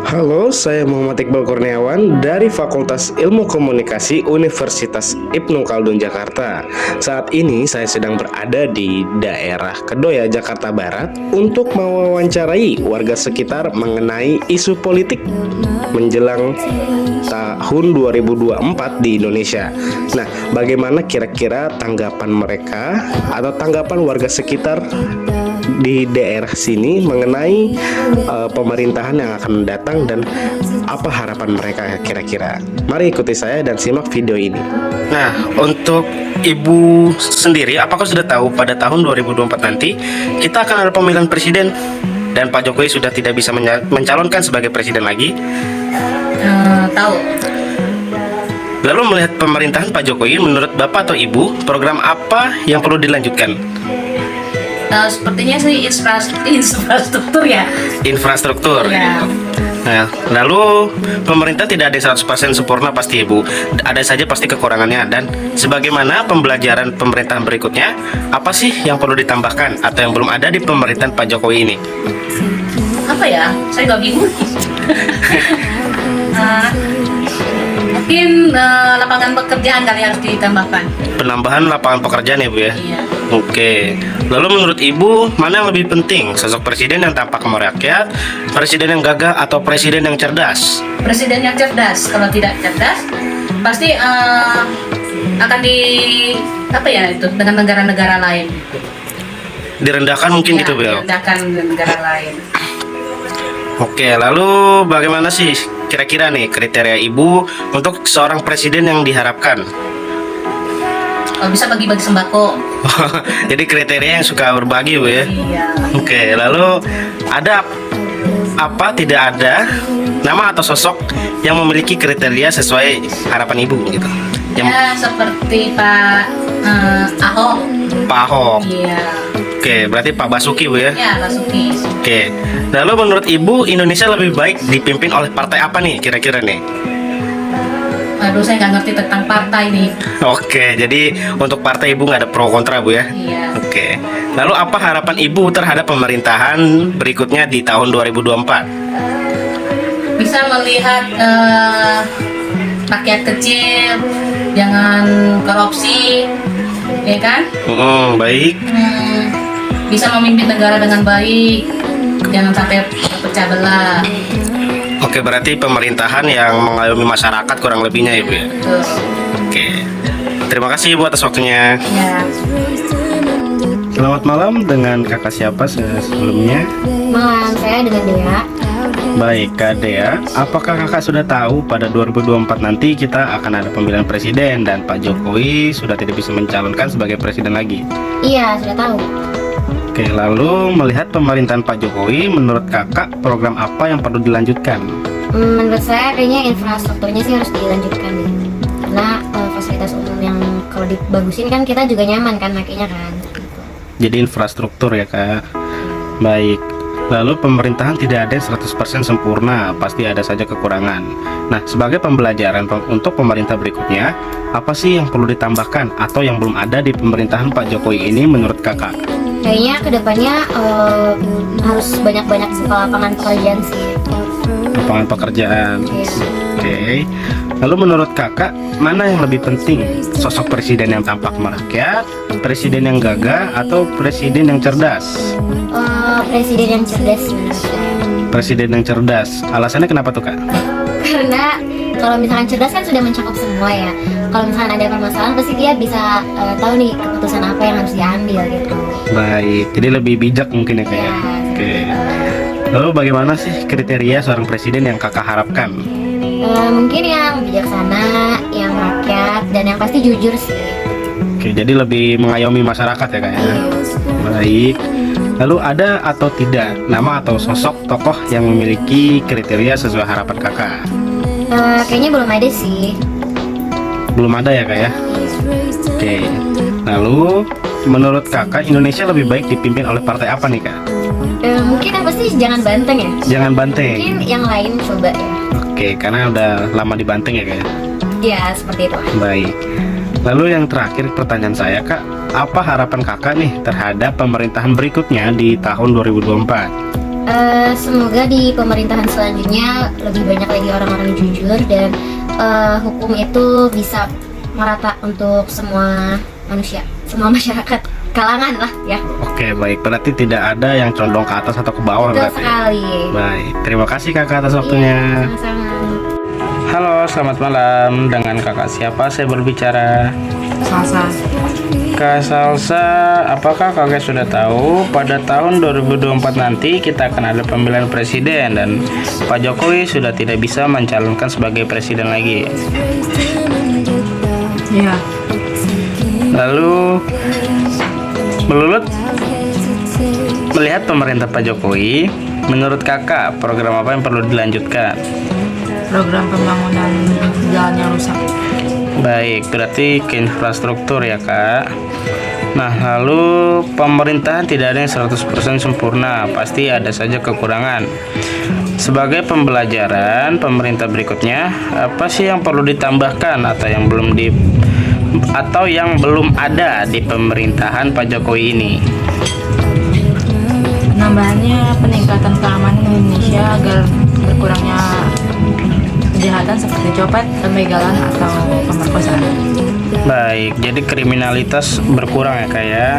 Halo, saya Muhammad Iqbal Kurniawan dari Fakultas Ilmu Komunikasi Universitas Ibnu Khaldun Jakarta. Saat ini saya sedang berada di daerah Kedoya, Jakarta Barat untuk mewawancarai warga sekitar mengenai isu politik menjelang tahun 2024 di Indonesia. Nah, bagaimana kira-kira tanggapan mereka atau tanggapan warga sekitar di daerah sini mengenai pemerintahan yang akan datang dan apa harapan mereka kira-kira. Mari ikuti saya dan simak video ini. Nah, untuk Ibu sendiri, apakah sudah tahu pada tahun 2024 nanti kita akan ada pemilihan presiden dan Pak Jokowi sudah tidak bisa mencalonkan sebagai presiden lagi? Tahu. Lalu melihat pemerintahan Pak Jokowi, menurut Bapak atau Ibu, program apa yang perlu dilanjutkan? Sepertinya sih infrastruktur ya. Infrastruktur. Ya. Nah, lalu pemerintah tidak ada yang 100% sempurna pasti Ibu. Ada saja pasti kekurangannya. Dan sebagaimana pembelajaran pemerintahan berikutnya, apa sih yang perlu ditambahkan atau yang belum ada di pemerintahan Pak Jokowi ini? Apa ya? Saya nggak bingung. Mungkin lapangan pekerjaan kali harus ditambahkan. Penambahan lapangan pekerjaan ya Bu ya? Iya. Oke. Lalu menurut Ibu, mana yang lebih penting? Sosok presiden yang tampak merakyat, presiden yang gagah, atau presiden yang cerdas? Presiden yang cerdas. Kalau tidak cerdas, pasti akan itu dengan negara-negara lain. Direndahkan mungkin gitu Bu ya? Direndahkan negara lain. Oke, lalu bagaimana sih kira-kira nih kriteria Ibu untuk seorang presiden yang diharapkan? Bisa bagi-bagi sembako. Jadi kriteria yang suka berbagi Bu ya? Iya. Oke, lalu ada apa tidak ada nama atau sosok yang memiliki kriteria sesuai harapan Ibu gitu? Ya seperti Pak Ahok. Pak Ahok. Iya. Oke, berarti Pak Basuki Bu ya? Ya Basuki. Oke, lalu menurut Ibu Indonesia lebih baik dipimpin oleh partai apa nih kira-kira nih? Aduh, saya nggak ngerti tentang partai nih. Oke, jadi untuk partai Ibu nggak ada pro kontra Bu ya? Iya. Oke, lalu apa harapan Ibu terhadap pemerintahan berikutnya di tahun 2024? Bisa melihat rakyat kecil, jangan korupsi, ya kan? Baik. Bisa memimpin negara dengan baik, jangan sampai pecah belah. Oke, berarti pemerintahan yang mengayomi masyarakat kurang lebihnya ya Bu ya? Terus, Oke, terima kasih Ibu atas waktunya. ya. Selamat malam, dengan kakak siapa sebelumnya? Malam, saya dengan Dea. Baik Kak Dea, apakah kakak sudah tahu pada 2024 nanti kita akan ada pemilihan presiden dan Pak Jokowi sudah tidak bisa mencalonkan sebagai presiden lagi? Iya, sudah tahu. Oke, lalu melihat pemerintahan Pak Jokowi, menurut kakak program apa yang perlu dilanjutkan? Menurut saya kayaknya infrastrukturnya sih harus dilanjutkan deh. Karena fasilitas umum yang kalau dibagusin kan kita juga nyaman kan makanya kan. Jadi infrastruktur ya Kak. Baik. Lalu pemerintahan tidak ada yang 100% sempurna, pasti ada saja kekurangan. Nah, sebagai pembelajaran untuk pemerintah berikutnya, apa sih yang perlu ditambahkan atau yang belum ada di pemerintahan Pak Jokowi ini menurut kakak? Kayaknya kedepannya harus banyak-banyak lapangan pekerjaan sih. Lapangan pekerjaan. Iya. Oke. Lalu menurut kakak, mana yang lebih penting? Sosok presiden yang tampak merakyat, presiden yang gagah, atau presiden yang cerdas? Presiden yang cerdas sih menurut saya. Presiden yang cerdas. Alasannya kenapa tuh Kak? Karena kalau misalkan cerdas kan sudah mencakup semua ya. Kalau misalkan ada permasalahan pasti dia bisa tahu nih keputusan apa yang harus diambil gitu. Baik, jadi lebih bijak mungkin ya Kak ya? Ya. Oke. Lalu bagaimana sih kriteria seorang presiden yang kakak harapkan? Mungkin yang bijaksana, yang rakyat, dan yang pasti jujur sih. Oke, jadi lebih mengayomi masyarakat ya Kak ya? Baik. Lalu ada atau tidak nama atau sosok tokoh yang memiliki kriteria sesuai harapan kakak? Kayaknya belum ada sih. Belum ada ya Kak ya? Oke. Lalu menurut kakak Indonesia lebih baik dipimpin oleh partai apa nih Kak? Mungkin yang pasti jangan banteng ya. Jangan banteng. Mungkin yang lain coba ya. Oke, karena udah lama di Banteng ya Kak ya? Ya seperti itu. Baik. Lalu yang terakhir pertanyaan saya Kak, apa harapan kakak nih terhadap pemerintahan berikutnya di tahun 2024? Semoga di pemerintahan selanjutnya lebih banyak lagi orang-orang jujur dan hukum itu bisa merata untuk semua manusia, semua masyarakat, kalangan lah ya. Oke, baik. Berarti tidak ada yang condong ke atas atau ke bawah Betul berarti. sekali. Baik, terima kasih kakak atas waktunya. Iya, sama-sama. Halo, selamat malam. Dengan kakak siapa saya berbicara? Salsa. Kak Salsa, apakah kakak sudah tahu pada tahun 2024 nanti kita akan ada pemilihan presiden dan Pak Jokowi sudah tidak bisa mencalonkan sebagai presiden lagi? Iya. Lalu Melulut melihat pemerintah Pak Jokowi, menurut kakak program apa yang perlu dilanjutkan? Program pembangunan jalan yang rusak. Baik, berarti ke infrastruktur ya kak. Nah, lalu pemerintahan tidak ada yang 100% sempurna, pasti ada saja kekurangan. Sebagai pembelajaran pemerintah berikutnya, apa sih yang perlu ditambahkan atau yang belum ada di pemerintahan Pak Jokowi ini? Penambahannya peningkatan keamanan Indonesia agar berkurangnya kejahatan seperti copet, pembegalan atau pemerkosaan. Baik, jadi kriminalitas berkurang ya kak ya.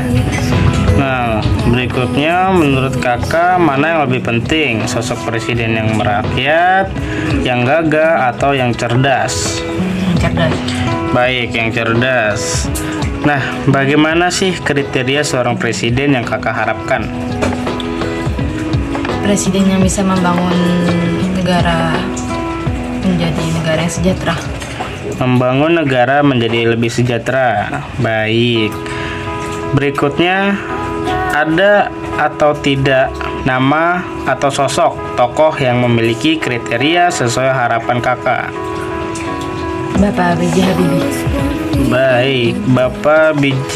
Nah, berikutnya menurut kakak mana yang lebih penting? Sosok presiden yang merakyat, yang gagah, atau yang cerdas? Yang cerdas. Baik, yang cerdas. Nah, bagaimana sih kriteria seorang presiden yang kakak harapkan? Presiden yang bisa membangun negara menjadi negara yang sejahtera. Membangun negara menjadi lebih sejahtera. Baik. Berikutnya, ada atau tidak nama atau sosok tokoh yang memiliki kriteria sesuai harapan kakak? Bapak B.J. Habibie. Baik, Bapak B.J.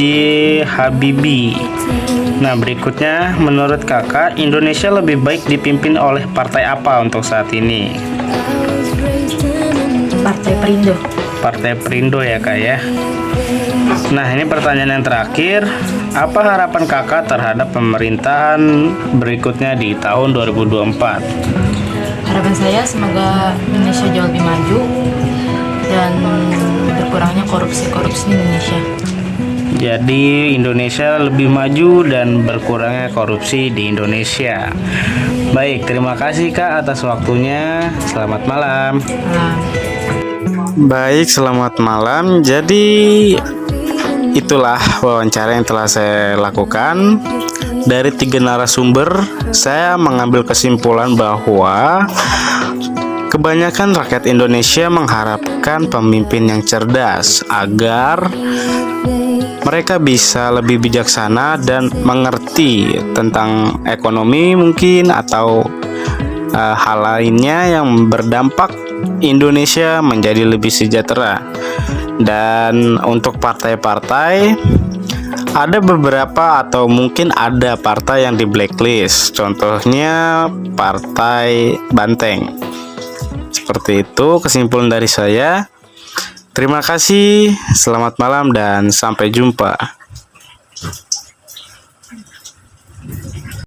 Habibie. Nah, berikutnya, menurut kakak, Indonesia lebih baik dipimpin oleh partai apa untuk saat ini? Partai Perindo. Partai Perindo ya kak ya. Nah, ini pertanyaan yang terakhir. Apa harapan kakak terhadap pemerintahan berikutnya di tahun 2024? Harapan saya semoga Indonesia jauh lebih maju dan berkurangnya korupsi di Indonesia. Jadi Indonesia lebih maju dan berkurangnya korupsi di Indonesia. Baik, terima kasih kak atas waktunya. Selamat malam. Baik, selamat malam. Jadi itulah wawancara yang telah saya lakukan. Dari 3 narasumber, saya mengambil kesimpulan bahwa kebanyakan rakyat Indonesia mengharapkan pemimpin yang cerdas agar mereka bisa lebih bijaksana dan mengerti tentang ekonomi mungkin atau hal lainnya yang berdampak Indonesia menjadi lebih sejahtera. Dan untuk partai-partai, ada beberapa atau mungkin ada partai yang di blacklist. Contohnya Partai Banteng. Seperti itu kesimpulan dari saya. Terima kasih, selamat malam dan sampai jumpa.